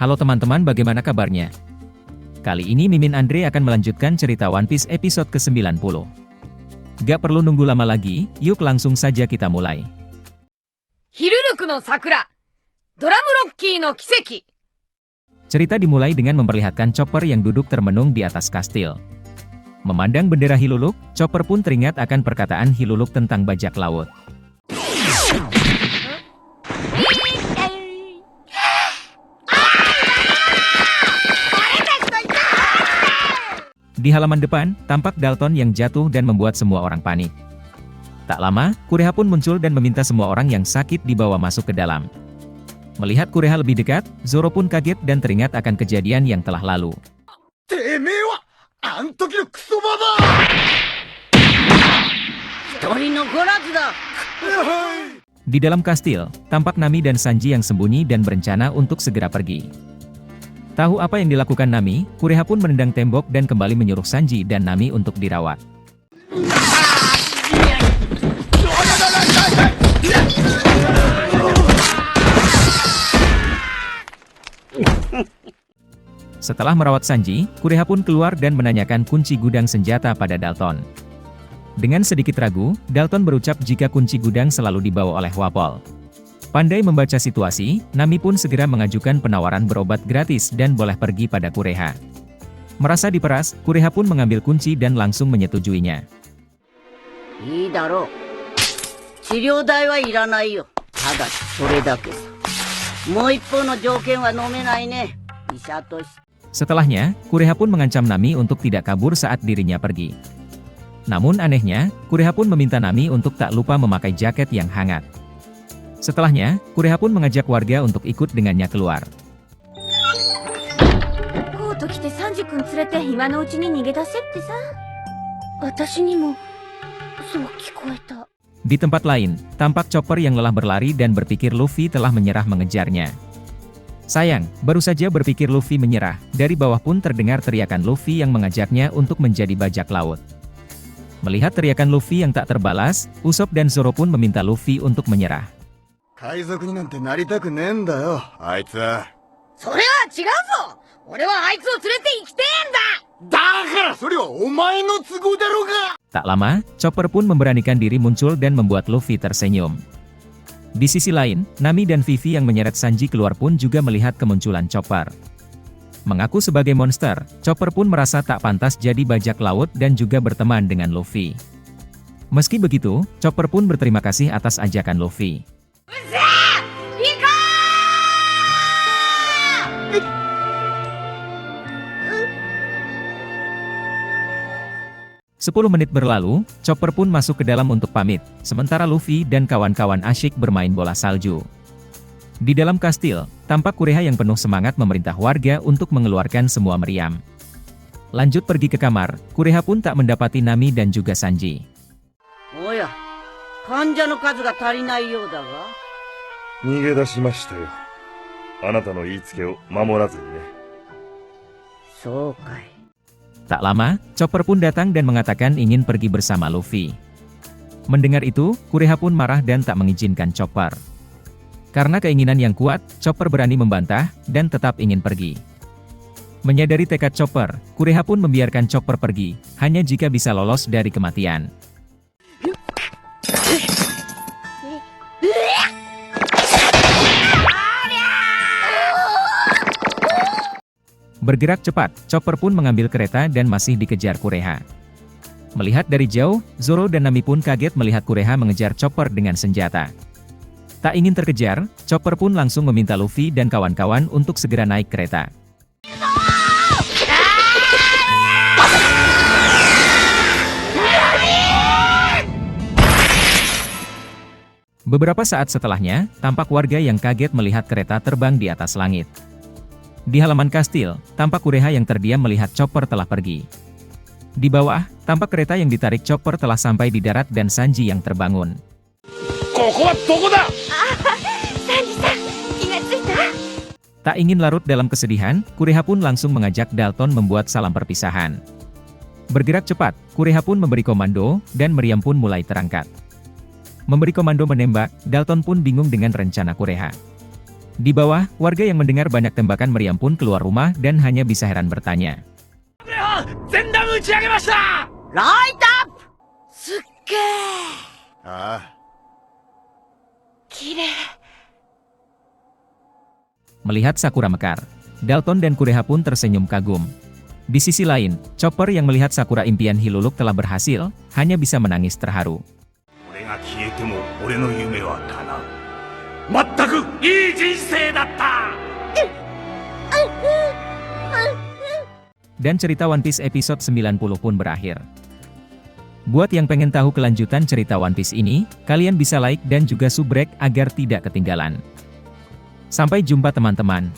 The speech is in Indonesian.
Halo teman-teman, bagaimana kabarnya? Kali ini Mimin Andre akan melanjutkan cerita One Piece episode ke-90. Gak perlu nunggu lama lagi, yuk langsung saja kita mulai. Hiruruku no Sakura, Dramrocky no Kiseki. Cerita dimulai dengan memperlihatkan Chopper yang duduk termenung di atas kastil. Memandang bendera Hiluluk, Chopper pun teringat akan perkataan Hiluluk tentang bajak laut. Di halaman depan, tampak Dalton yang jatuh dan membuat semua orang panik. Tak lama, Kureha pun muncul dan meminta semua orang yang sakit dibawa masuk ke dalam. Melihat Kureha lebih dekat, Zoro pun kaget dan teringat akan kejadian yang telah lalu. Di dalam kastil, tampak Nami dan Sanji yang sembunyi dan berencana untuk segera pergi. Tahu apa yang dilakukan Nami, Kureha pun menendang tembok dan kembali menyuruh Sanji dan Nami untuk dirawat. Setelah merawat Sanji, Kureha pun keluar dan menanyakan kunci gudang senjata pada Dalton. Dengan sedikit ragu, Dalton berucap jika kunci gudang selalu dibawa oleh Wapol. Pandai membaca situasi, Nami pun segera mengajukan penawaran berobat gratis dan boleh pergi pada Kureha. Merasa diperas, Kureha pun mengambil kunci dan langsung menyetujuinya. Setelahnya, Kureha pun mengancam Nami untuk tidak kabur saat dirinya pergi. Namun anehnya, Kureha pun meminta Nami untuk tak lupa memakai jaket yang hangat. Setelahnya, Kureha pun mengajak warga untuk ikut dengannya keluar. Di tempat lain, tampak Chopper yang lelah berlari dan berpikir Luffy telah menyerah mengejarnya. Sayang, baru saja berpikir Luffy menyerah, dari bawah pun terdengar teriakan Luffy yang mengajaknya untuk menjadi bajak laut. Melihat teriakan Luffy yang tak terbalas, Usopp dan Zoro pun meminta Luffy untuk menyerah. Tak lama, Chopper pun memberanikan diri muncul dan membuat Luffy tersenyum. Di sisi lain, Nami dan Vivi yang menyeret Sanji keluar pun juga melihat kemunculan Chopper. Mengaku sebagai monster, Chopper pun merasa tak pantas jadi bajak laut dan juga berteman dengan Luffy. Meski begitu, Chopper pun berterima kasih atas ajakan Luffy. 10 menit berlalu, Chopper pun masuk ke dalam untuk pamit, sementara Luffy dan kawan-kawan asyik bermain bola salju. Di dalam kastil, tampak Kureha yang penuh semangat memerintah warga untuk mengeluarkan semua meriam. Lanjut pergi ke kamar, Kureha pun tak mendapati Nami dan juga Sanji. Tak lama, Chopper pun datang dan mengatakan ingin pergi bersama Luffy. Mendengar itu, Kureha pun marah dan tak mengizinkan Chopper. Karena keinginan yang kuat, Chopper berani membantah dan tetap ingin pergi. Menyadari tekad Chopper, Kureha pun membiarkan Chopper pergi, hanya jika bisa lolos dari kematian. Bergerak cepat, Chopper pun mengambil kereta dan masih dikejar Kureha. Melihat dari jauh, Zoro dan Nami pun kaget melihat Kureha mengejar Chopper dengan senjata. Tak ingin terkejar, Chopper pun langsung meminta Luffy dan kawan-kawan untuk segera naik kereta. Beberapa saat setelahnya, tampak warga yang kaget melihat kereta terbang di atas langit. Di halaman kastil, tampak Kureha yang terdiam melihat Chopper telah pergi. Di bawah, tampak kereta yang ditarik Chopper telah sampai di darat dan Sanji yang terbangun. Tak ingin larut dalam kesedihan, Kureha pun langsung mengajak Dalton membuat salam perpisahan. Bergerak cepat, Kureha pun memberi komando, dan meriam pun mulai terangkat. Memberi komando menembak, Dalton pun bingung dengan rencana Kureha. Di bawah, warga yang mendengar banyak tembakan meriam pun keluar rumah dan hanya bisa heran bertanya. 全弾打ち上げました。ライトアップすっげーああ。綺麗 Melihat Sakura mekar, Dalton dan Kureha pun tersenyum kagum. Di sisi lain, Chopper yang melihat Sakura impian Hiluluk telah berhasil, hanya bisa menangis terharu. 俺が消えても俺の夢は叶う。まったくいい人生だった。 Dan cerita One Piece episode 90 pun berakhir. Buat yang pengen tahu kelanjutan cerita One Piece ini, kalian bisa like dan juga subrek agar tidak ketinggalan. Sampai jumpa teman-teman.